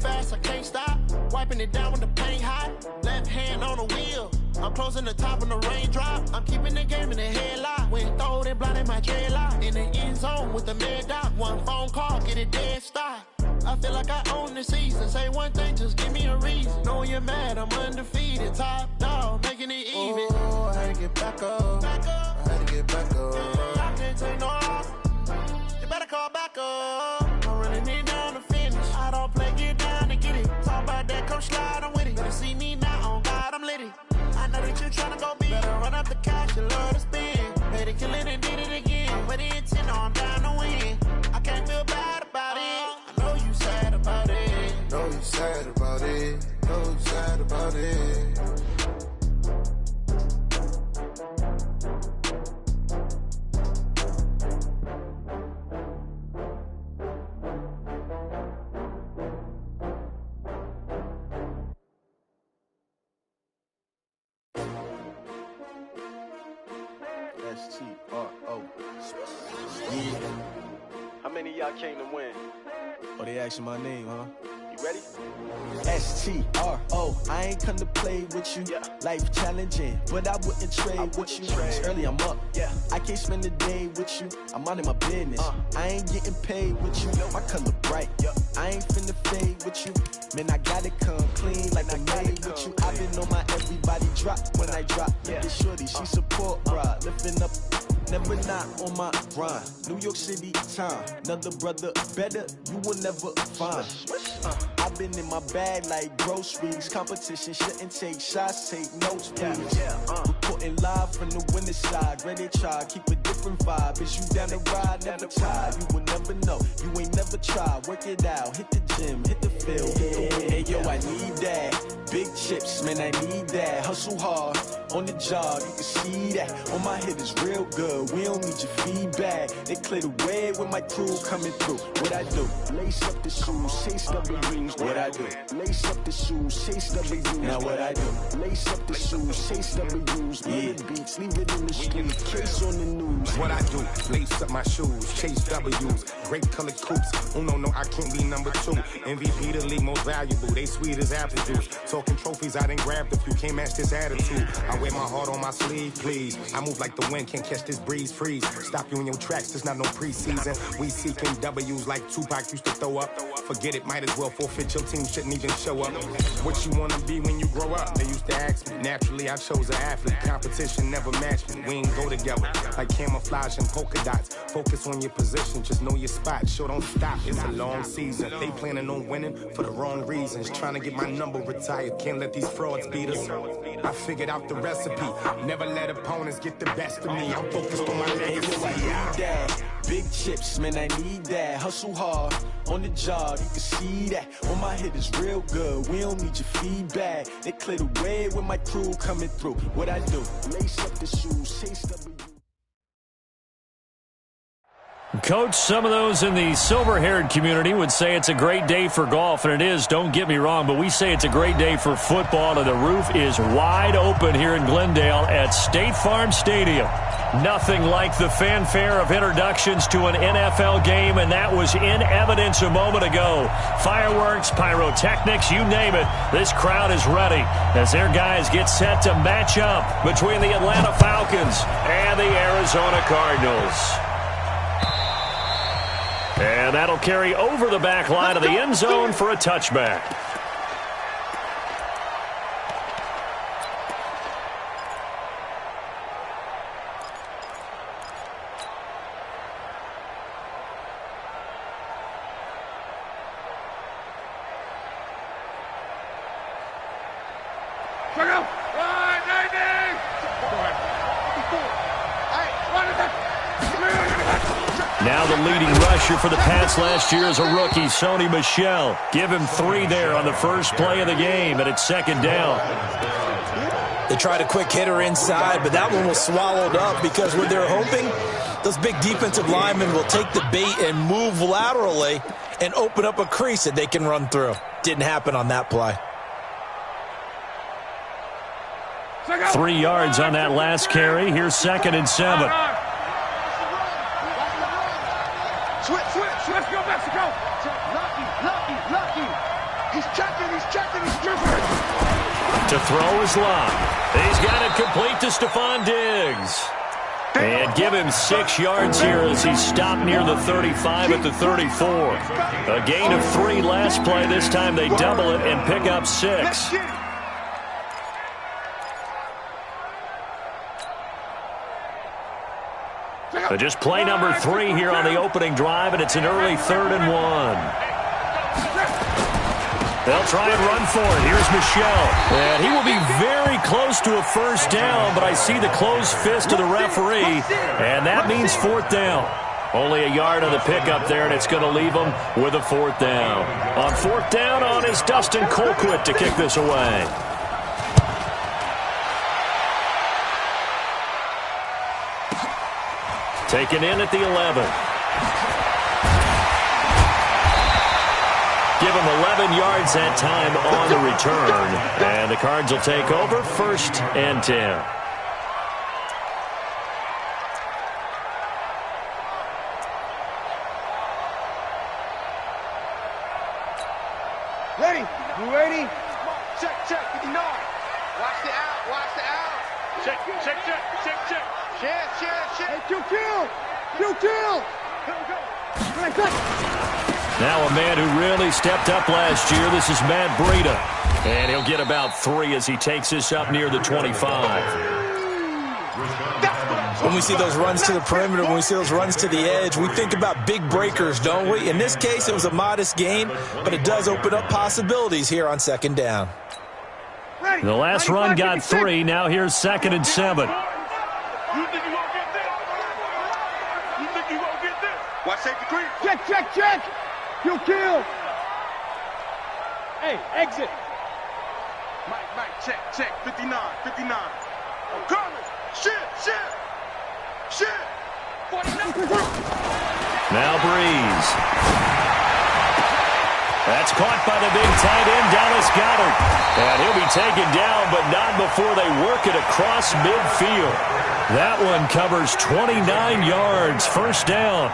fast, I can't stop. Wiping it down when the paint hot. Left hand on the wheel. I'm closing the top when the raindrop. I'm keeping the game in the headlock. When throwed and blinded my dreadlock. In the end zone with the mad dot. One phone call, get it dead stop. I feel like I own the season. Say one thing, just give me a reason. Knowing you're mad, I'm undefeated. Top dog, making it even. Oh, I had to get back up. I had to get back up. I can't take no loss. You better call back up. I'm running it down to finish. I don't play, get down to get it. Talk about that, come slide, I'm with it. Better see me now, on God, I'm litty. I know that you're trying to go big. Better run up the cash, you love to spend. Made it, kill it, and did it again. With the intent, I'm down to win. I can't feel bad about it. I know you sad about it. Know you sad about it. Know you sad about it. S-T-R-O. Yeah. How many of y'all came to win? Oh, they asking my name, huh? You ready? S-T-R-O. I ain't come to play with you. Yeah. Life challenging, but I wouldn't trade with you. It's early, I'm up. Yeah. I can't spend the day with you. I'm minding my business. I ain't getting paid with you. My color bright. I ain't finna fade with you. Man, I gotta come clean like I made with you. I've been on my everybody drop when I drop. Look at shorty, she support ride. Lifting up, never not on my grind. New York City time. Another brother better, you will never find. I've been in my bag like groceries. Competition shouldn't take shots, take notes, please. Reporting live from the winning side. Ready to try, keep a different vibe. Is you down the ride, never tired. You will never know, you ain't never tried. Work it out, hit the gym, hit the field. Hey yo, I need that. Big chips, man, I need that. Hustle hard, on the job, you can see that. On my head is real good, we don't need your feedback. They clear the way with my crew coming through. What I do? Lace up the shoes, chase W's. What I do? Lace up the shoes, chase W's. Now what I do? Lace up the shoes, chase W's. Yeah, beats, leave it in the street, case on the news. What I do? Lace up my shoes, chase W's. Great colored coops. Oh no, I can't be number 2. MVP the league most valuable. They sweet as apple juice. Talking trophies, I done grabbed a few. Can't match this attitude. I wear my heart on my sleeve, please. I move like the wind, can't catch this breeze, freeze. Stop you in your tracks, there's not no preseason. We seeking W's like Tupac used to throw up. Forget it, might as well forfeit. Your team shouldn't even show up. What you wanna be when you grow up? They used to ask me. Naturally, I chose an athlete. Competition never matched me. We ain't go together like camouflage and polka dots. Focus on your position, just know your spot. Sure, don't stop. It's a long season. They planning on winning for the wrong reasons. Trying to get my number retired. Can't let these frauds beat us. I figured out the recipe. Never let opponents get the best of me. I'm focused on my legacy. I need that. Big chips, man, I need that. Hustle hard, on the job, you can see that. On my head is real good, we don't need your feedback. They clear the way with my crew coming through. What I do? Lace up the shoes, chase W. Coach, some of those in the silver-haired community would say it's a great day for golf, and it is, don't get me wrong, but we say it's a great day for football, and the roof is wide open here in Glendale at State Farm Stadium. Nothing like the fanfare of introductions to an NFL game, and that was in evidence a moment ago. Fireworks, pyrotechnics, you name it, this crowd is ready as their guys get set to match up between the Atlanta Falcons and the Arizona Cardinals. And that'll carry over the back line of the end zone for a touchback. Now the leading rusher for the Pats last year is a rookie, Sony Michel. Give him 3 there on the first play of the game, and it's second down. They tried a quick hitter inside, but that one was swallowed up because what they're hoping, those big defensive linemen will take the bait and move laterally and open up a crease that they can run through. Didn't happen on that play. 3 yards on that last carry. Here's 2nd and 7. Switch, let's go Mexico. Lucky. He's checking. To throw his line. He's got it complete to Stephon Diggs. And give him 6 yards here as he's stopped near the 35 at the 34. A gain of 3 last play. This time they double it and pick up 6. So just play number 3 here on the opening drive, and it's an early 3rd and 1. They'll try and run for it. Here's Michel. And he will be very close to a first down, but I see the closed fist of the referee, and that means 4th down. Only a yard on the pickup there, and it's going to leave them with a 4th down. On 4th down is Dustin Colquitt to kick this away. Taken in at the 11. Give him 11 yards that time on the return. And the Cards will take over 1st and 10. Ready? You ready? Check. 59. Watch the out. Check. Hey, kill. Now a man who really stepped up last year. This is Matt Breida. And he'll get about 3 as he takes this up near the 25. When we see those runs to the perimeter, when we see those runs to the edge, we think about big breakers, don't we? In this case, it was a modest gain, but it does open up possibilities here on 2nd down. The last run got 3. Now here's 2nd and 7. Watch safety creep. Check. You kill. Hey, exit. Mike, check. 59. I'm coming. Shit. 49. Now Breeze. That's caught by the big tight end, Dallas Goedert. And he'll be taken down, but not before they work it across midfield. That one covers 29 yards. 1st down.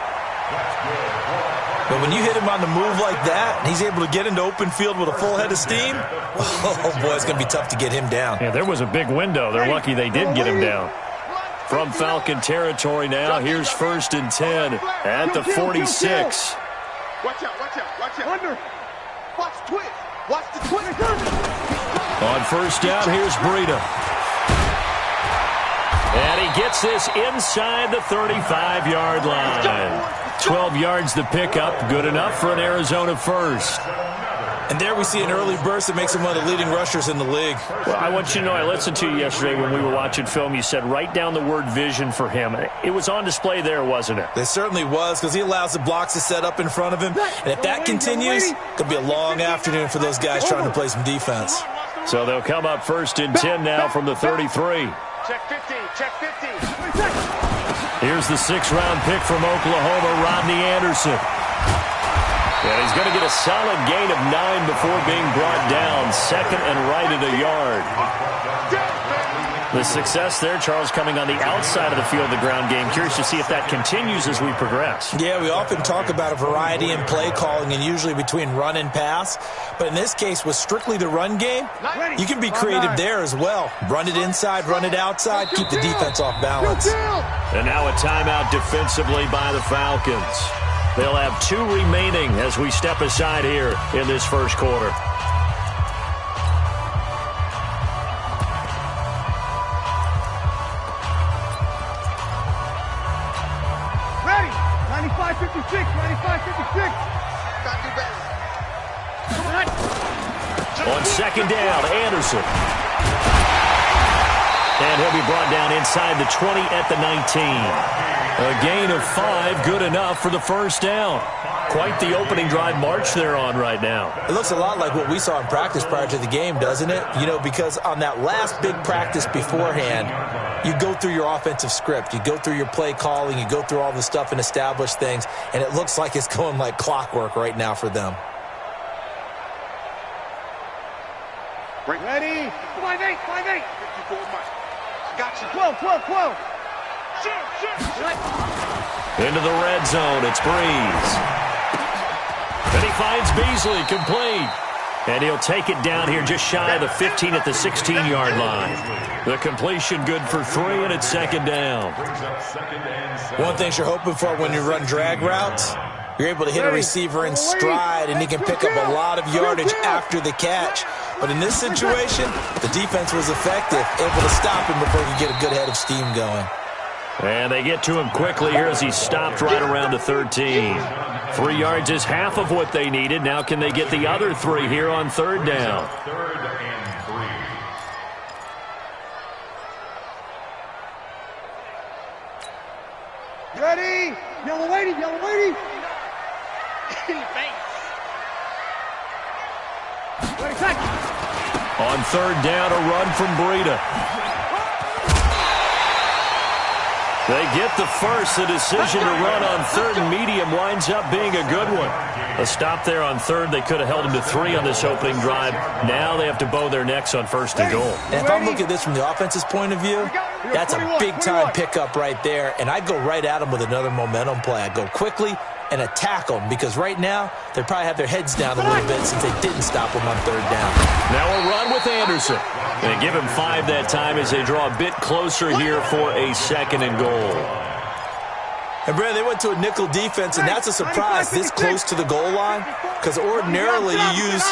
But when you hit him on the move like that, and he's able to get into open field with a full head of steam, oh boy, it's going to be tough to get him down. Yeah, there was a big window. They're lucky they did get him down. From Falcon territory now, here's 1st and 10 at the 46. Watch out. Under. Watch the twist. On 1st down, here's Breida. And he gets this inside the 35-yard line. 12 yards the pickup, good enough for an Arizona 1st. And there we see an early burst that makes him one of the leading rushers in the league. Well, I want you to know, I listened to you yesterday when we were watching film. You said write down the word vision for him. It was on display there, wasn't it? It certainly was, because he allows the blocks to set up in front of him. And if that continues, it could be a long afternoon for those guys trying to play some defense. So they'll come up 1st and 10 now from the 33. Check 50. Here's the 6th-round pick from Oklahoma, Rodney Anderson. And he's going to get a solid gain of 9 before being brought down. 2nd and right at a yard. The success there, Charles, coming on the outside of the field, the ground game. Curious to see if that continues as we progress. Yeah, we often talk about a variety in play calling and usually between run and pass. But in this case, with strictly the run game, you can be creative there as well. Run it inside, run it outside, keep the defense off balance. And now a timeout defensively by the Falcons. They'll have 2 remaining as we step aside here in this 1st quarter. Ready? 95-56. Got to do better. On 2nd down, Anderson. And he'll be brought down inside the 20 at the 19. A gain of 5, good enough for the 1st down. Quite the opening drive march they're on right now. It looks a lot like what we saw in practice prior to the game, doesn't it? You know, because on that last big practice beforehand, you go through your offensive script. You go through your play calling. You go through all the stuff and establish things. And it looks like it's going like clockwork right now for them. Ready? 5-8. 54 Mike. Got you. 12. Into the red zone, it's Breeze. And he finds Beasley, complete. And he'll take it down here just shy of the 15 at the 16-yard line. The completion good for 3, and it's second down. One thing you're hoping for when you run drag routes, you're able to hit a receiver in stride, and he can pick up a lot of yardage after the catch. But in this situation, the defense was effective, able to stop him before he could get a good head of steam going. And they get to him quickly here as he stopped right around the 13. 3 yards is half of what they needed. Now can they get the other 3 here on third down? Ready? Yellow lady, yellow lady. On third down, a run from Breida. They get the first. The decision to run on third and medium winds up being a good one. A stop there on third. They could have held him to 3 on this opening drive. Now they have to bow their necks on first and goal. And if I'm looking at this from the offense's point of view, that's a big-time pickup right there. And I'd go right at him with another momentum play. I'd go quickly and attack them, because right now they probably have their heads down a little bit since they didn't stop him on third down. Now a run with Anderson. They give him 5 that time as they draw a bit closer here for a second and goal. And, Brad, they went to a nickel defense, and that's a surprise this close to the goal line, because ordinarily you use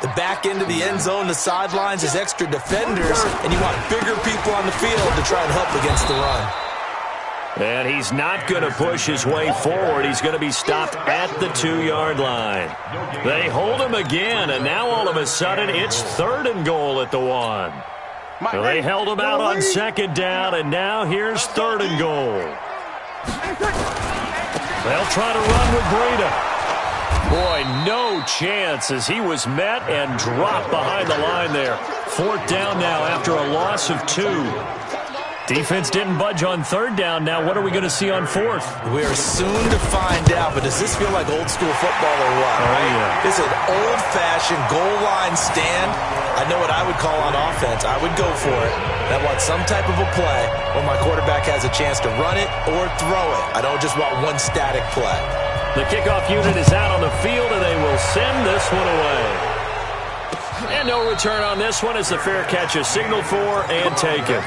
the back end of the end zone, the sidelines as extra defenders, and you want bigger people on the field to try and help against the run. And he's not going to push his way forward. He's going to be stopped at the 2-yard line. They hold him again, and now all of a sudden it's third and goal at the 1. So they held him out on second down, and now here's third and goal. They'll try to run with Breida. Boy, no chance as he was met and dropped behind the line there. Fourth down now after a loss of 2. Defense didn't budge on third down. Now what are we going to see on fourth? We are soon to find out, but does this feel like old school football or what? Oh, yeah. This is an old-fashioned goal line stand. I know what I would call on offense. I would go for it. I want some type of a play where my quarterback has a chance to run it or throw it. I don't just want one static play. The kickoff unit is out on the field, and they will send this one away. And no return on this one as the fair catch is signaled for and taken.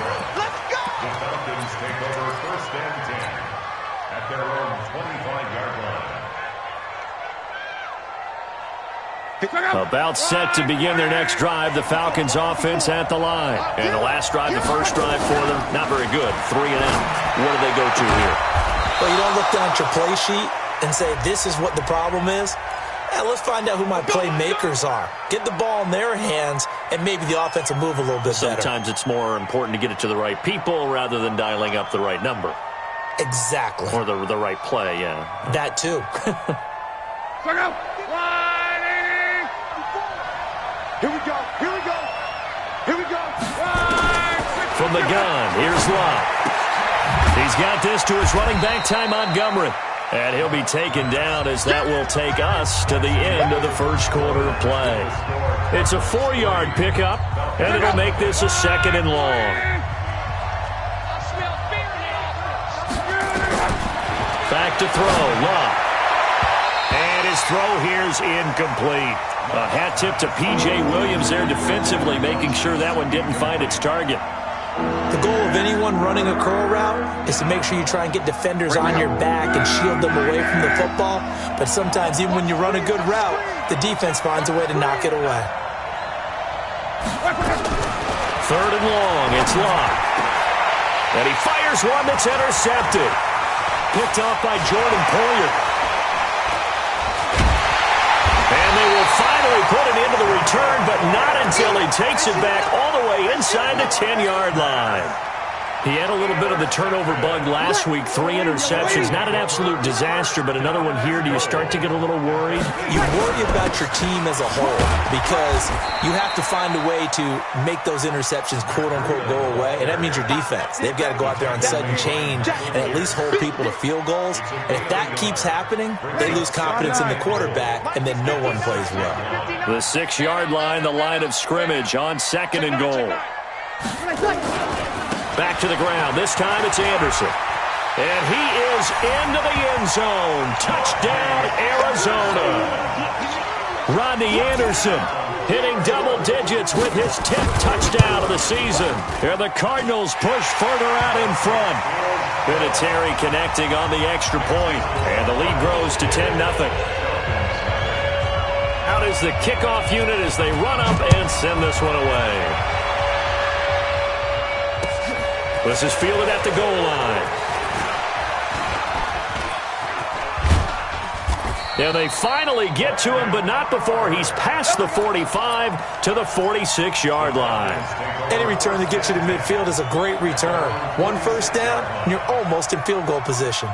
About set to begin their next drive, the Falcons offense at the line. And the last drive, the first drive for them, not very good. 3 and out. What do they go to here? Well, you don't look down at your play sheet and say, this is what the problem is. Let's find out who my playmakers are. Get the ball in their hands, and maybe the offense will move a little bit better. Sometimes it's more important to get it to the right people rather than dialing up the right number. Exactly. Or the right play, yeah. That too. Here we go, here we go, here we go. From the gun, here's Love. He's got this to his running back, Ty Montgomery. And he'll be taken down as that will take us to the end of the first quarter of play. It's a 4-yard pickup, and it'll make this a second and long. Back to throw, Love. And his throw here's incomplete. A hat tip to P.J. Williams there defensively, making sure that one didn't find its target. The goal of anyone running a curl route is to make sure you try and get defenders on your back and shield them away from the football. But sometimes, even when you run a good route, the defense finds a way to knock it away. Third and long, it's Locke. And he fires one that's intercepted. Picked off by Jordan Poyer. And they will finally put it into the return, but not until he takes it back all the way inside the 10-yard line. He had a little bit of the turnover bug last week, 3 interceptions. Not an absolute disaster, but another one here. Do you start to get a little worried? You worry about your team as a whole because you have to find a way to make those interceptions, quote-unquote, go away, and that means your defense. They've got to go out there on sudden change and at least hold people to field goals. And if that keeps happening, they lose confidence in the quarterback, and then no one plays well. The 6-yard line, the line of scrimmage on second and goal. Back to the ground. This time it's Anderson. And he is into the end zone. Touchdown, Arizona. Rodney Anderson hitting double digits with his 10th touchdown of the season. And the Cardinals push further out in front. Vinatieri connecting on the extra point, and the lead grows to 10-0. Out is the kickoff unit as they run up and send this one away. This is fielded at the goal line. And they finally get to him, but not before he's past the 45 to the 46-yard line. Any return that gets you to midfield is a great return. One first down, and you're almost in field goal position.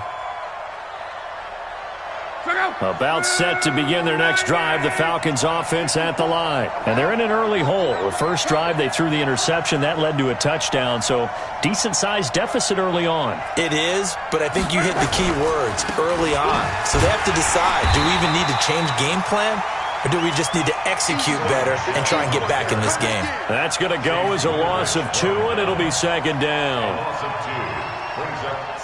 About set to begin their next drive, the Falcons offense at the line. And they're in an early hole. The first drive, they threw the interception. That led to a touchdown, so decent-sized deficit early on. It is, but I think you hit the key words, early on. So they have to decide, do we even need to change game plan? Or do we just need to execute better and try and get back in this game? That's going to go as a loss of 2, and it'll be second down.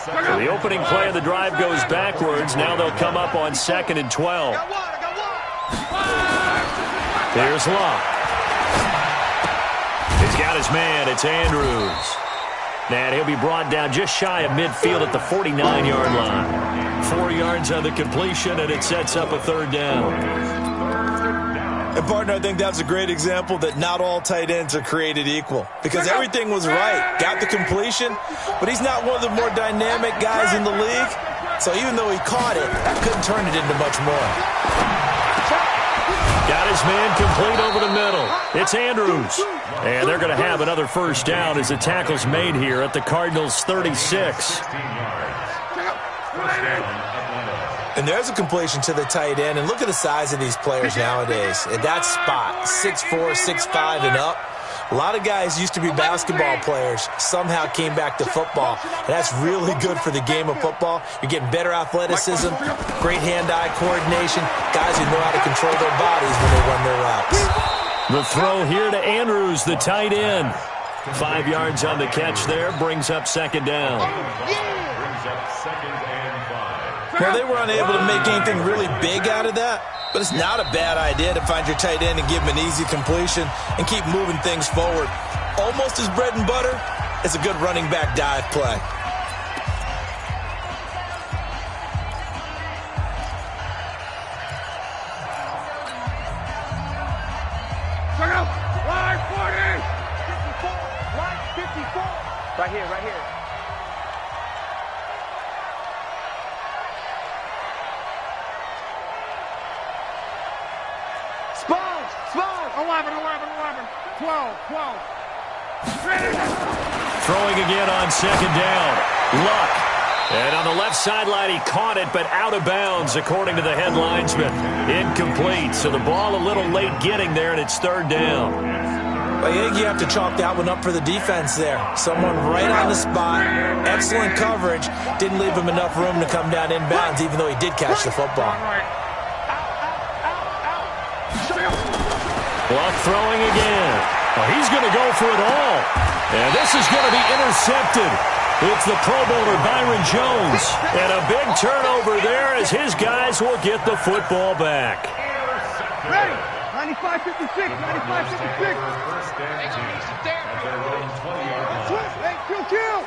So the opening play of the drive goes backwards. Now they'll come up on 2nd and 12. Here's Luck. He's got his man. It's Andrews. And he'll be brought down just shy of midfield at the 49-yard line. 4 yards on the completion, and it sets up a third down. And, partner, I think that's a great example that not all tight ends are created equal. Because everything was right. Got the completion, but he's not one of the more dynamic guys in the league. So even though he caught it, that couldn't turn it into much more. Got his man complete over the middle. It's Andrews. And they're going to have another first down as the tackle's made here at the Cardinals' 36. And there's a completion to the tight end. And look at the size of these players nowadays. At that spot, 6'4", 6'5", and up. A lot of guys used to be basketball players, somehow came back to football. And that's really good for the game of football. You're getting better athleticism, great hand-eye coordination, guys who know how to control their bodies when they run their routes. The throw here to Andrews, the tight end. 5 yards on the catch there, brings up second down. Well, they were unable to make anything really big out of that, but it's not a bad idea to find your tight end and give him an easy completion and keep moving things forward. Almost as bread and butter as a good running back dive play. Check out! Line 40! 54! Line 54! Right here, right here. Spons! 11, 12. Throwing again on second down. Luck. And on the left sideline, he caught it, but out of bounds, according to the head linesman. Incomplete. So the ball a little late getting there, and it's third down. I think you have to chalk that one up for the defense there. Someone right on the spot. Excellent coverage. Didn't leave him enough room to come down inbounds, even though he did catch the football. Luck throwing again. Oh, he's going to go for it all. And this is going to be intercepted. It's the Pro Bowler Byron Jones. And a big turnover there as his guys will get the football back. Ready? 95-56. 95-56. Kill.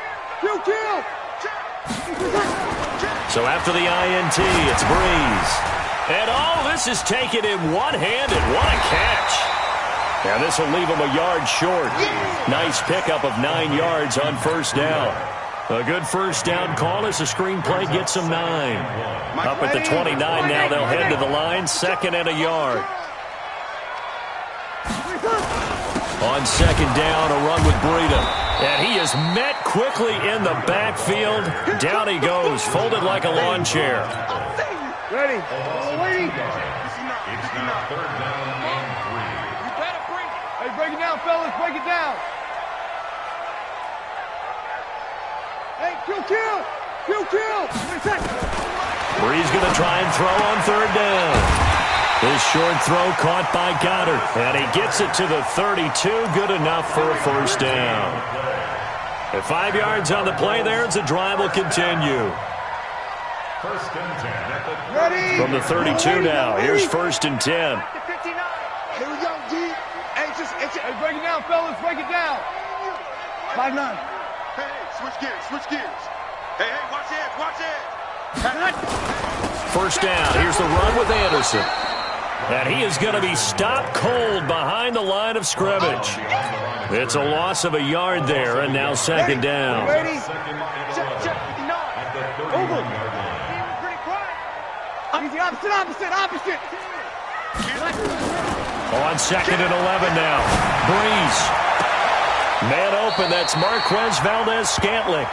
So after the INT, it's Breeze. And this is taken in one-handed. What a catch. And this will leave him a yard short. Nice pickup of 9 yards on first down. A good first down call as the screenplay gets him 9. Up at the 29 now, they'll head to the line, second and a yard. On second down, a run with Breida. And he is met quickly in the backfield. Down he goes, folded like a lawn chair. Ready? Waiting. It's now third down and 3. You better bring it. Hey, break it down, fellas. Break it down. Hey, kill. Bree's going to try and throw on third down. His short throw caught by Goddard. And he gets it to the 32. Good enough for a first down. At 5 yards on the play there, as the drive will continue. First and 10 at the Ready? From the 32 now. Here's first and 10. Here we go, G. Break it down, fellas. Break it down. 5-9. Hey, switch gears, switch gears. Hey, watch it, watch it. First down. Here's the run with Anderson. And he is going to be stopped cold behind the line of scrimmage. It's a loss of a yard there, and now second down. Ready? Check. Over. Pretty quiet. Easy, opposite. On second and 11 now. Breeze. Man open, that's Marquez Valdez-Scantling.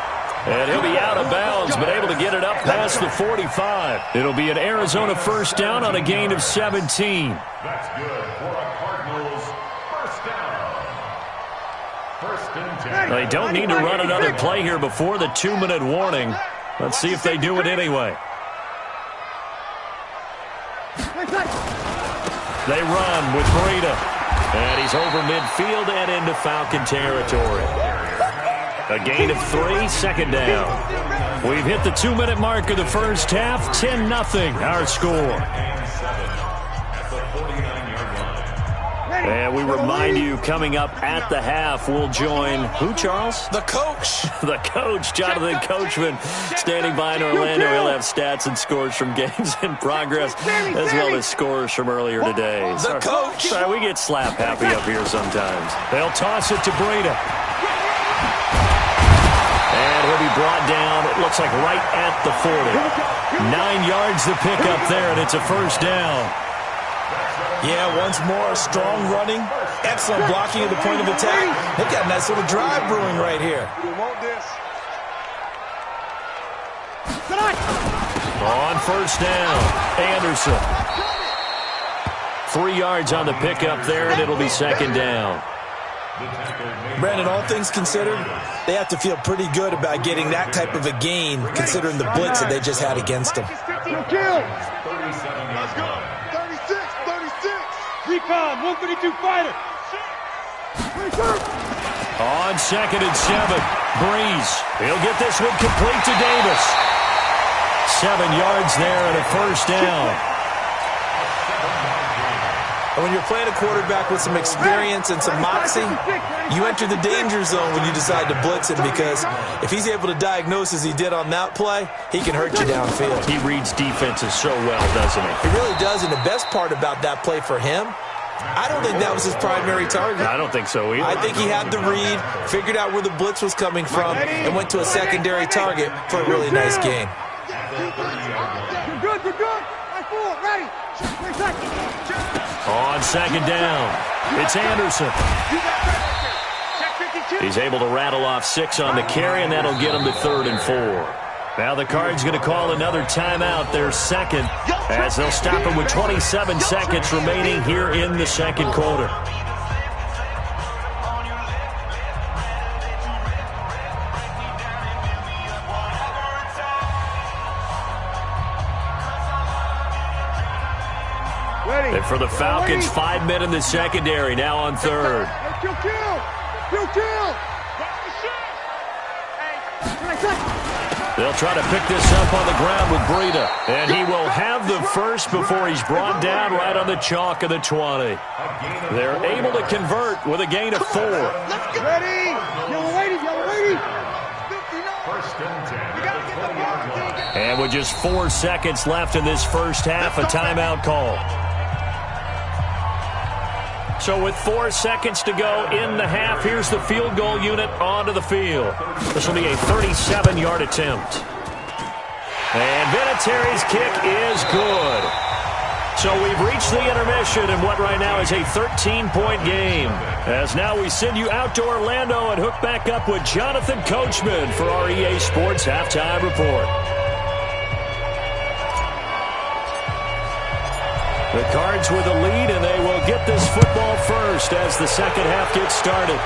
And he'll be out of bounds, but able to get it up past the 45. It'll be an Arizona first down on a gain of 17. That's good for a Cardinals first down. First and 10. They don't need to run another play here before the 2-minute warning. Let's see if they do it anyway. They run with Breida. And he's over midfield and into Falcon territory. A gain of 3, second down. We've hit the 2-minute mark of the first half. 10-0 our score. And we remind you, coming up at the half, we'll join who, Charles? The coach. The coach, Jonathan Coachman, standing by in Orlando. He'll have stats and scores from games in progress, as well as scores from earlier today. The coach. Sorry, we get slap happy up here sometimes. They'll toss it to Breida. And he'll be brought down, it looks like right at the 40. 9 yards to pick up there, and it's a first down. Yeah, once more, strong running, excellent blocking at the point of attack. They've got a nice little drive brewing right here. On first down, Anderson. 3 yards on the pickup there, and it'll be second down. Brandon, all things considered, they have to feel pretty good about getting that type of a gain, considering the blitz that they just had against them. Recon, 132 fighter. On second and 7, Breeze. He'll get this one complete to Davis. 7 yards there and a first down. And when you're playing a quarterback with some experience and some moxie, you enter the danger zone when you decide to blitz him, because if he's able to diagnose as he did on that play, he can hurt you downfield. He reads defenses so well, doesn't he? He really does, and the best part about that play for him, I don't think that was his primary target. I don't think so either. I think he had the read, figured out where the blitz was coming from, and went to a secondary target for a really nice gain. You're good. Ready. On second down, it's Anderson. He's able to rattle off 6 on the carry, and that'll get him to 3rd and 4. Now the Cards going to call another timeout, their second, as they'll stop him with 27 seconds remaining here in the second quarter. And for the Falcons, 5 men in the secondary, now on 3rd. Kill. They'll try to pick this up on the ground with Breida. And he will have the first before he's brought down right on the chalk of the 20. They're able to convert with a gain of 4. Ready. Yellow lady. First and 10. And with just 4 seconds left in this first half, a timeout call. So with 4 seconds to go in the half, here's the field goal unit onto the field. This will be a 37-yard attempt. And Vinatieri's kick is good. So we've reached the intermission in what right now is a 13-point game. As now we send you out to Orlando and hook back up with Jonathan Coachman for our EA Sports Halftime Report. The Cards with the lead, and they will get this football first as the second half gets started.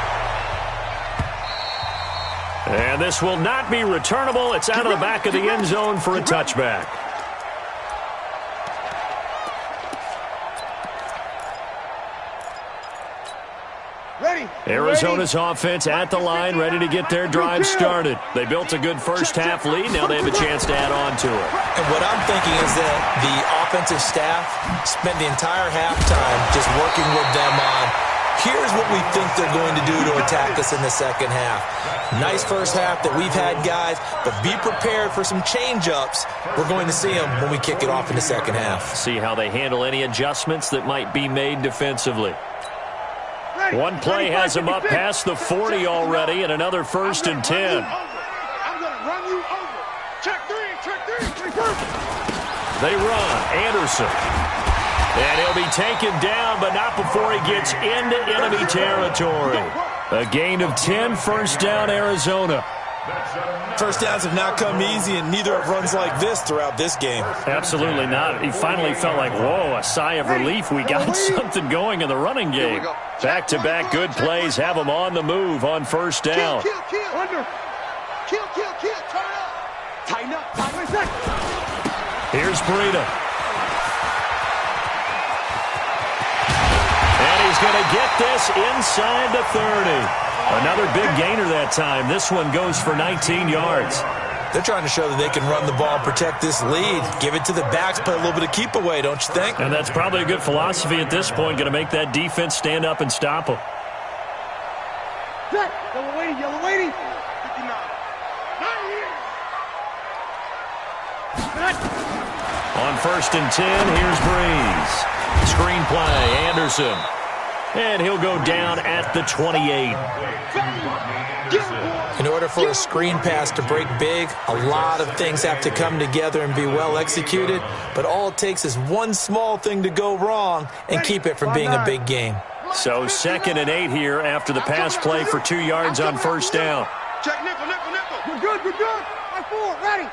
And this will not be returnable. It's out of the back of the end zone for a touchback. Arizona's offense at the line, ready to get their drive started. They built a good first half lead. Now they have a chance to add on to it. And what I'm thinking is that the offensive staff spent the entire halftime just working with them on Here's what we think they're going to do to attack us in the second half. Nice first half that we've had, guys, but be prepared for some change-ups. We're going to see them when we kick it off in the second half. See how they handle any adjustments that might be made defensively. One play has them up past the 40 already, and another 1st and 10. I'm going to run you over. Check three. They run. Anderson. And he'll be taken down, but not before he gets into enemy territory. A gain of 10, first down, Arizona. First downs have not come easy, and neither have runs like this throughout this game. Absolutely not. He finally felt like, whoa, a sigh of relief. We got something going in the running game. Back-to-back good plays have them on the move on first down. Kill. Under. Kill. Turn up. Tighten up. Here's Breida. And he's going to get this inside the 30. Another big gainer that time. This one goes for 19 yards. They're trying to show that they can run the ball, protect this lead, give it to the backs, play a little bit of keep away, don't you think? And that's probably a good philosophy at this point, going to make that defense stand up and stop them. Yellow lady. 59. On 1st and 10, here's Breeze. Screen play, Anderson. And he'll go down at the 28. In order for a screen pass to break big, a lot of things have to come together and be well executed, but all it takes is one small thing to go wrong and keep it from being a big game. So 2nd and 8 here after the pass play for 2 yards on first down. Check nickel. We're good. My 4, ready.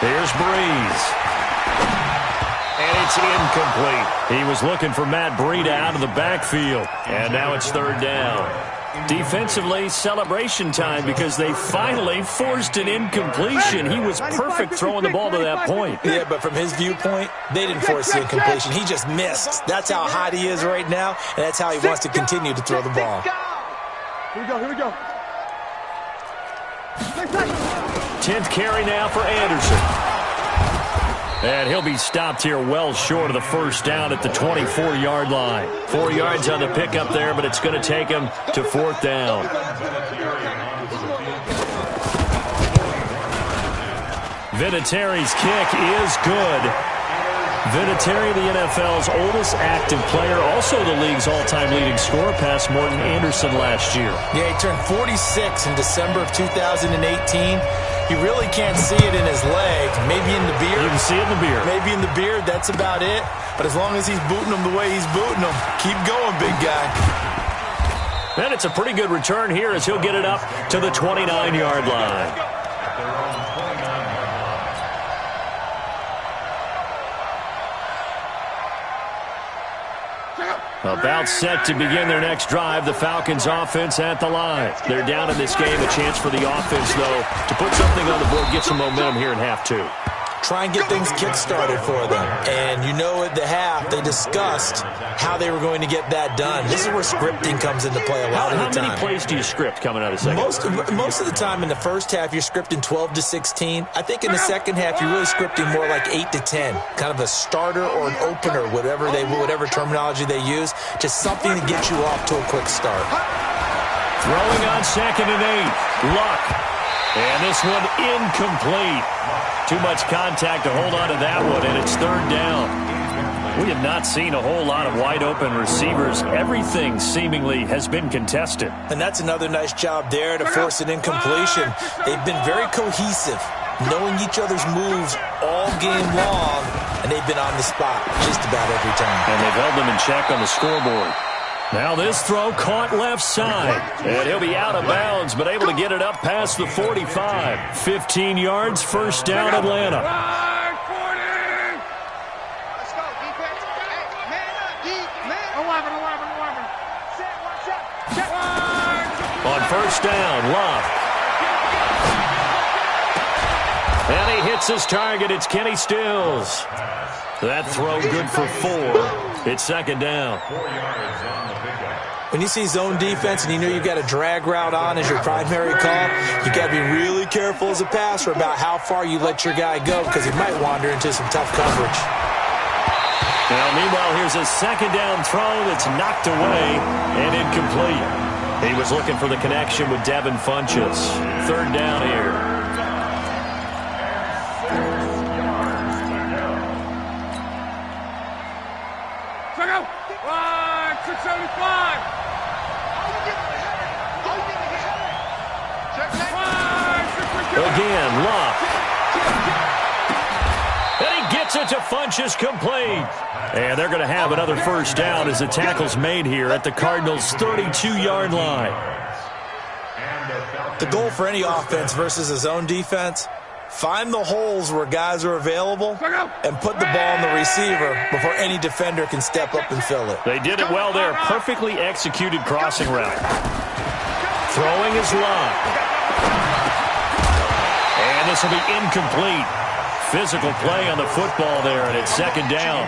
Here's Breeze. And it's incomplete. He was looking for Matt Breida out of the backfield. And now it's 3rd down. Defensively, celebration time because they finally forced an incompletion. He was perfect throwing the ball to that point. Yeah, but from his viewpoint, they didn't force the incompletion. He just missed. That's how hot he is right now, and that's how he wants to continue to throw the ball. Here we go. 10th carry now for Anderson. And he'll be stopped here well short of the first down at the 24-yard line. 4 yards on the pickup there, but it's going to take him to 4th down. Vinatieri's kick is good. Vinatieri, the NFL's oldest active player, also the league's all-time leading scorer, past Morton Anderson last year. Yeah, he turned 46 in December of 2018. You really can't see it in his leg. Maybe in the beard. You can see it in the beard. Maybe in the beard, that's about it. But as long as he's booting them the way he's booting them, keep going, big guy. And it's a pretty good return here as he'll get it up to the 29-yard line. About set to begin their next drive, the Falcons offense at the line. They're down in this game. A chance for the offense, though, to put something on the board, get some momentum here in half 2. Try and get things kick-started for them. And you know at the half, they discussed how they were going to get that done. This is where scripting comes into play a lot of the time. How many plays do you script coming out of second? Most of the time in the first half, you're scripting 12 to 16. I think in the second half, you're really scripting more like 8 to 10. Kind of a starter or an opener, whatever terminology they use. Just something to get you off to a quick start. Throwing on 2nd and 8. Luck. And this one incomplete. Too much contact to hold on to that one, and it's 3rd down. We have not seen a whole lot of wide-open receivers. Everything seemingly has been contested. And that's another nice job there to force an incompletion. They've been very cohesive, knowing each other's moves all game long, and they've been on the spot just about every time. And they've held them in check on the scoreboard. Now this throw caught left side. And he'll be out of bounds, but able to get it up past the 45. 15 yards, first down, Atlanta. Let's go, defense. Hey, man up, man. 11. Set. On first down, Love. And he hits his target. It's Kenny Stills. That throw good for 4. It's 2nd down. When you see zone defense and you know you've got a drag route on as your primary call, you got to be really careful as a passer about how far you let your guy go because he might wander into some tough coverage. Well, meanwhile, here's a second down throw that's knocked away and incomplete. He was looking for the connection with Devin Funchess. Third down here. Check out. 675. Again, Locke. And he gets it to Funchess, complete. And they're going to have another first down as the tackle's made here at the Cardinals' 32-yard line. The goal for any offense versus his own defense, find the holes where guys are available and put the ball on the receiver before any defender can step up and fill it. They did it well there. Perfectly executed crossing route. Throwing is Locke. And this will be incomplete. Physical play on the football there, and it's second down.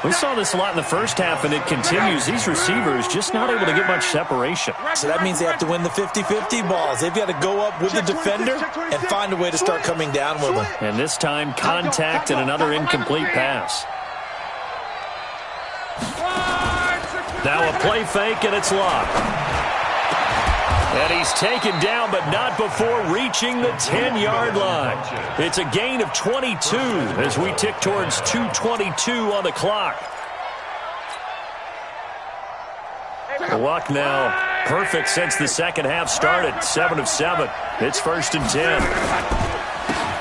We saw this a lot in the first half, and it continues. These receivers just not able to get much separation. So that means they have to win the 50-50 balls. They've got to go up with the defender and find a way to start coming down with them. And this time, contact and another incomplete pass. Now a play fake, and it's Locke. And he's taken down, but not before reaching the 10-yard line. It's a gain of 22 as we tick towards 2:22 on the clock. Luck now perfect since the second half started. 7 of 7. It's 1st and 10.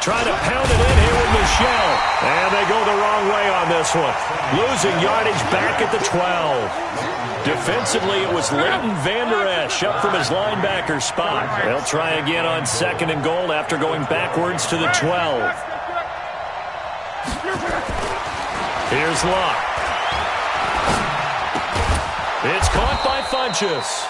Trying to pound it in here with Michel. And they go the wrong way on this one. Losing yardage back at the 12. Defensively, it was Leighton Vander Esch up from his linebacker spot. They'll try again on 2nd and goal after going backwards to the 12. Here's Locke. It's caught by Funchess.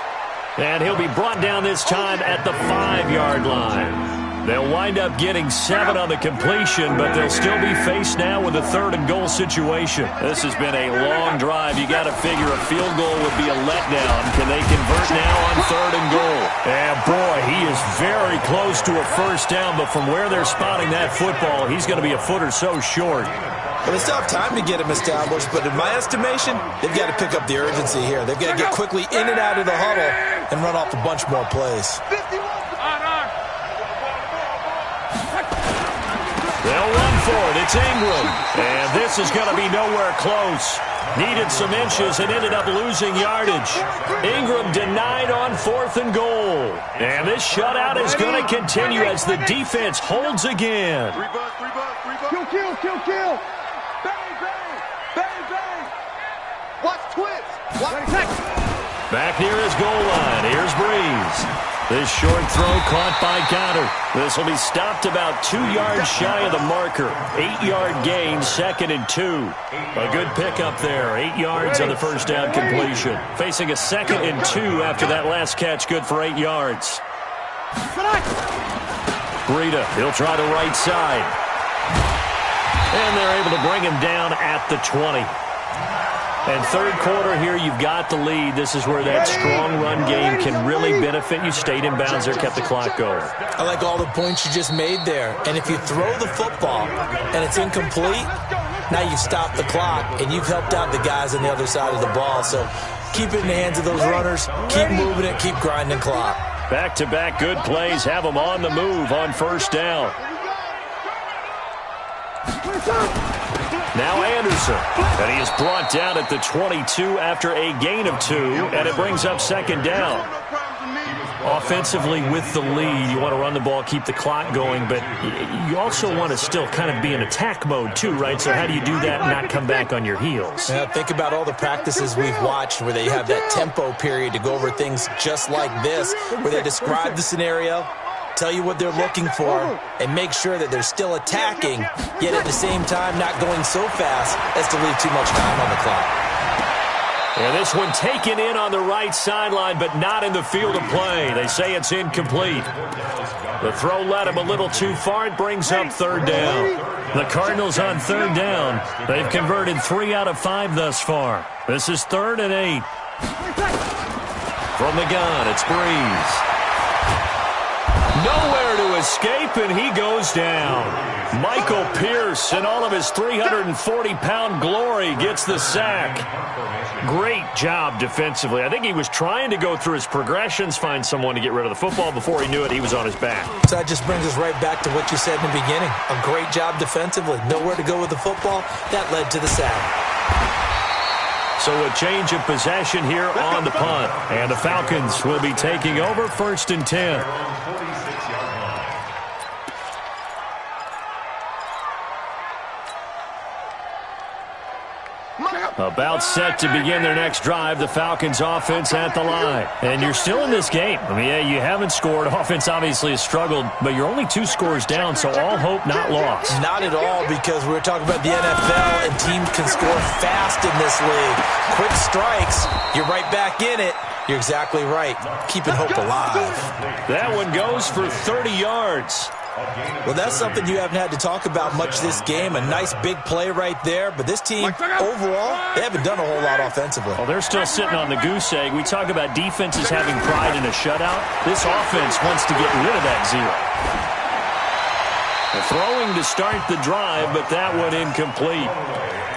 And he'll be brought down this time at the 5-yard line. They'll wind up getting 7 on the completion, but they'll still be faced now with a 3rd and goal situation. This has been a long drive. You got to figure a field goal would be a letdown. Can they convert now on 3rd and goal? And boy, he is very close to a first down, but from where they're spotting that football, he's going to be a foot or so short. Well, they still have time to get him established, but in my estimation, they've got to pick up the urgency here. They've got to get quickly in and out of the huddle and run off a bunch more plays. They'll run for it. It's Ingram. And this is going to be nowhere close. Needed some inches and ended up losing yardage. Ingram denied on 4th and goal. And this shutout is going to continue as the defense holds again. Kill. Bang, bang. Bang, bang. Watch twist. Back near his goal line. Here's Breeze. This short throw caught by Goddard. This will be stopped about 2 yards shy of the marker. 8-yard gain, 2nd and 2. A good pickup there. 8 yards on the first down completion. Facing a 2nd and 2 after that last catch, good for 8 yards. Breida, he'll try the right side. And they're able to bring him down at the 20. And 3rd quarter here, you've got the lead. This is where that strong run game can really benefit you. Stayed in bounds there, kept the clock going. I like all the points you just made there. And if you throw the football and it's incomplete, now you've stopped the clock and you've helped out the guys on the other side of the ball. So keep it in the hands of those runners. Keep moving it. Keep grinding clock. Back-to-back good plays. Have them on the move on first down. Now Anderson, and he is brought down at the 22 after a gain of 2, and it brings up 2nd down. Offensively with the lead, you want to run the ball, keep the clock going, but you also want to still kind of be in attack mode too, right? So how do you do that and not come back on your heels? Yeah, think about all the practices we've watched where they have that tempo period to go over things just like this, where they describe the scenario, tell you what they're looking for, and make sure that they're still attacking, yet at the same time not going so fast as to leave too much time on the clock. And this one taken in on the right sideline, but not in the field of play. They say it's incomplete. The throw led him a little too far. It brings up 3rd down. The Cardinals on 3rd down. They've converted 3 out of 5 thus far. This is 3rd and 8. From the gun, it's Breeze. Nowhere to escape, and he goes down. Michael Pierce, in all of his 340-pound glory, gets the sack. Great job defensively. I think he was trying to go through his progressions, find someone to get rid of the football. Before he knew it, he was on his back. So that just brings us right back to what you said in the beginning. A great job defensively. Nowhere to go with the football. That led to the sack. So a change of possession here on the punt. And the Falcons will be taking over 1st and 10. About set to begin their next drive, the Falcons offense at the line. And you're still in this game. I mean, yeah, you haven't scored. Offense obviously has struggled, but you're only 2 scores down, so all hope not lost. Not at all, because we're talking about the NFL, and teams can score fast in this league. Quick strikes, you're right back in it. You're exactly right. Keeping hope alive. That one goes for 30 yards. Well, that's something you haven't had to talk about much this game. A nice big play right there. But this team, overall, they haven't done a whole lot offensively. Well, they're still sitting on the goose egg. We talk about defenses having pride in a shutout. This offense wants to get rid of that zero. Throwing to start the drive, but that one incomplete.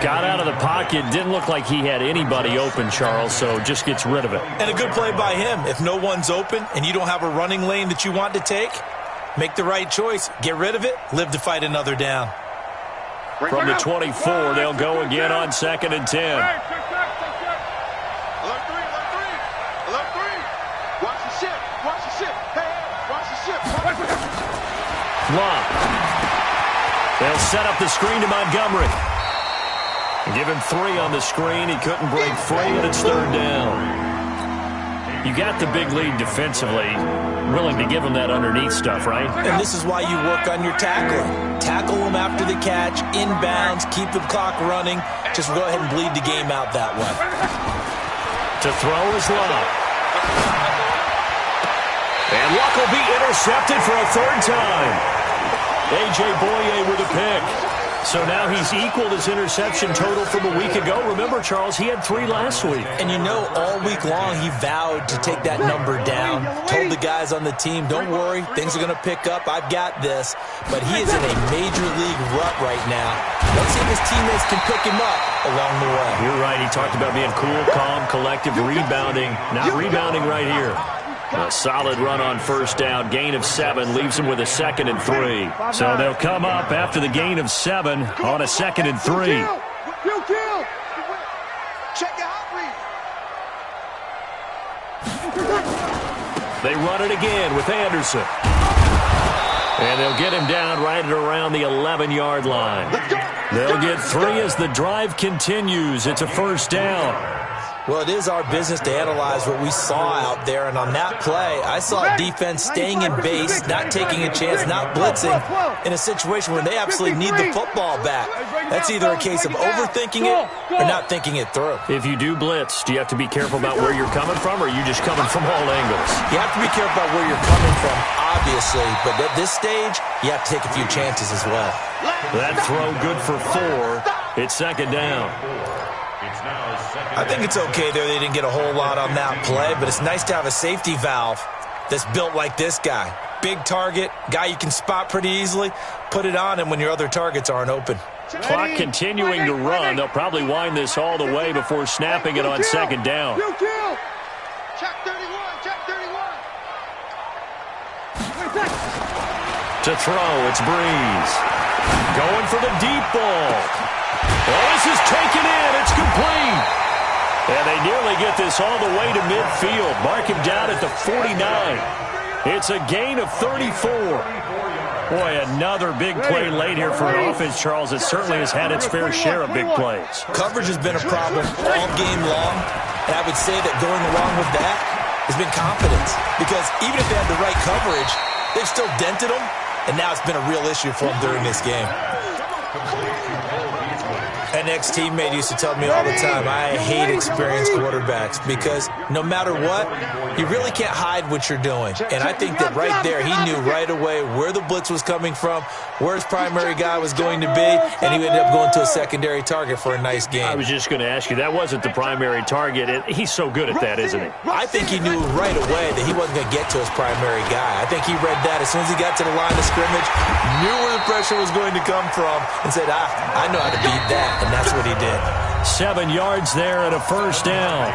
Got out of the pocket. Didn't look like he had anybody open, Charles, so just gets rid of it. And a good play by him. If no one's open and you don't have a running lane that you want to take, make the right choice. Get rid of it. Live to fight another down. From the 24, they'll go again on 2nd and 10. Alert 3, alert 3. Alert 3. Watch the ship. Watch the ship. Hey, watch the ship. Long. They'll set up the screen to Montgomery. Give him 3 on the screen. He couldn't break free, and it's 3rd down. You got the big lead defensively. Willing to give him that underneath stuff, right? And this is why you work on your tackling. Tackle them after the catch, inbounds, keep the clock running. Just go ahead and bleed the game out that way. To throw is Luck. And Luck will be intercepted for a 3rd time. A.J. Boye with a pick. So now he's equaled his interception total from a week ago. Remember, Charles, he had 3 last week. And you know, all week long he vowed to take that number down. Told the guys on the team, don't worry, things are going to pick up. I've got this. But he is in a major league rut right now. Let's see if his teammates can pick him up along the way. You're right. He talked about being cool, calm, collective, rebounding. Not rebounding right here. A solid run on 1st down. Gain of 7 leaves him with a 2nd and 3. So they'll come up after the gain of 7 on a 2nd and 3. Check your hot read. They run it again with Anderson. And they'll get him down right at around the 11-yard line. They'll get 3 as the drive continues. It's a 1st down. Well, it is our business to analyze what we saw out there, and on that play, I saw defense staying in base, not taking a chance, not blitzing, in a situation where they absolutely need the football back. That's either a case of overthinking it or not thinking it through. If you do blitz, do you have to be careful about where you're coming from, or are you just coming from all angles? You have to be careful about where you're coming from, obviously, but at this stage, you have to take a few chances as well. That throw good for 4. It's 2nd down. I think it's okay there. They didn't get a whole lot on that play, but it's nice to have a safety valve that's built like this guy. Big target, guy you can spot pretty easily. Put it on him when your other targets aren't open. Clock continuing to run. They'll probably wind this all the way before snapping it on 2nd down. Check 31, check 31. To throw, it's Breeze. Going for the deep ball. Well, this is taken in. It's complete. And they nearly get this all the way to midfield. Mark him down at the 49. It's a gain of 34. Boy, another big play late here for an offense, Charles. It certainly has had its fair share of big plays. Coverage has been a problem all game long. And I would say that going along with that has been confidence. Because even if they had the right coverage, they've still dented them. And now it's been a real issue for them during this game. An ex-teammate used to tell me all the time, I hate experienced quarterbacks because no matter what, you really can't hide what you're doing. And I think that right there, he knew right away where the blitz was coming from, where his primary guy was going to be, and he ended up going to a secondary target for a nice game. I was just going to ask you, that wasn't the primary target. He's so good at that, isn't he? I think he knew right away that he wasn't going to get to his primary guy. I think he read that as soon as he got to the line of scrimmage, knew where the pressure was going to come from, and said, I know how to beat that. And that's what he did. 7 yards there and a first down.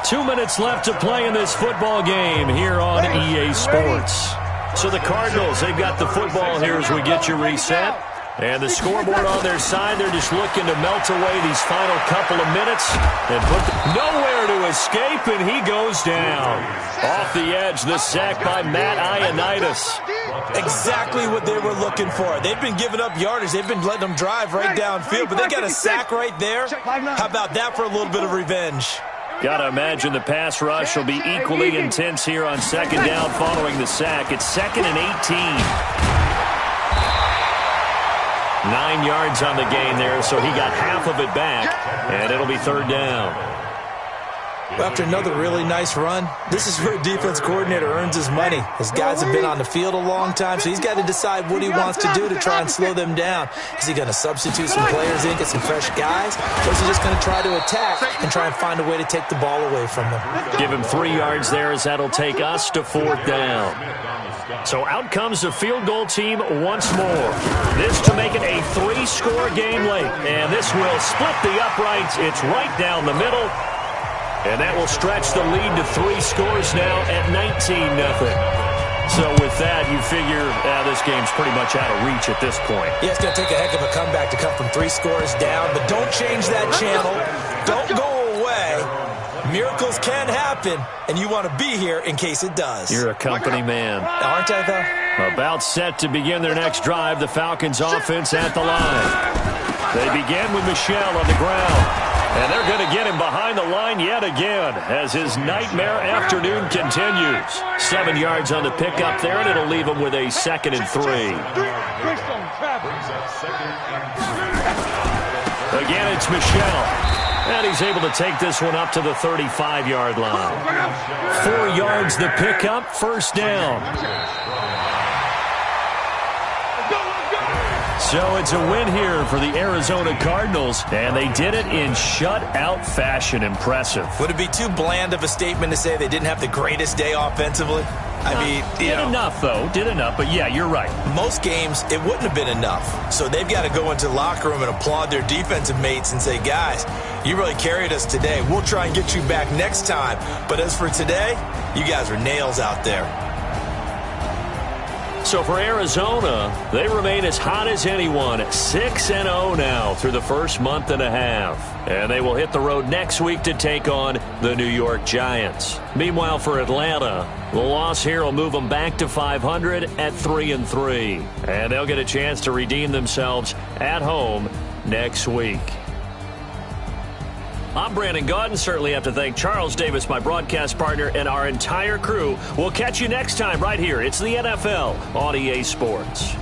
2 minutes left to play in this football game here on EA Sports. So the Cardinals, they've got the football here as we get you reset. And the scoreboard on their side, they're just looking to melt away these final couple of minutes and put nowhere to escape, and he goes down. Off the edge, the sack by Matt Ioannidis. Exactly what they were looking for. They've been giving up yardage. They've been letting them drive right downfield, but they got a sack right there. How about that for a little bit of revenge? Got to imagine the pass rush will be equally intense here on second down following the sack. It's 2nd and 18. 9 yards on the gain there, so he got half of it back, and it'll be 3rd down. After another really nice run, this is where a defense coordinator earns his money. His guys have been on the field a long time, so he's got to decide what he wants to do to try and slow them down. Is he going to substitute some players in, get some fresh guys, or is he just going to try to attack and try and find a way to take the ball away from them? Give him 3 yards there as that'll take us to 4th down. So out comes the field goal team once more. This to make it a 3-score game late. And this will split the uprights. It's right down the middle. And that will stretch the lead to 3 scores now at 19-0. So with that, you figure this game's pretty much out of reach at this point. Yeah, it's going to take a heck of a comeback to come from 3 scores down. But don't change that channel. Don't go away. Miracles can happen, and you want to be here in case it does. You're a company man. Aren't I, though? About set to begin their next drive, the Falcons offense at the line. They begin with Michel on the ground. And they're going to get him behind the line yet again as his nightmare afternoon continues. 7 yards on the pickup there, and it'll leave him with a 2nd and 3. Again, it's Michel. And he's able to take this one up to the 35-yard line. 4 yards the pickup, 1st down. So it's a win here for the Arizona Cardinals, and they did it in shutout fashion. Impressive. Would it be too bland of a statement to say they didn't have the greatest day offensively? I mean, did enough, though. Did enough, but yeah, you're right. Most games, it wouldn't have been enough. So they've got to go into the locker room and applaud their defensive mates and say, guys, you really carried us today. We'll try and get you back next time. But as for today, you guys are nails out there. So for Arizona, they remain as hot as anyone, 6-0 now through the first month and a half. And they will hit the road next week to take on the New York Giants. Meanwhile, for Atlanta, the loss here will move them back to 500 at 3-3. And they'll get a chance to redeem themselves at home next week. I'm Brandon Gaudin. Certainly have to thank Charles Davis, my broadcast partner, and our entire crew. We'll catch you next time right here. It's the NFL on EA Sports.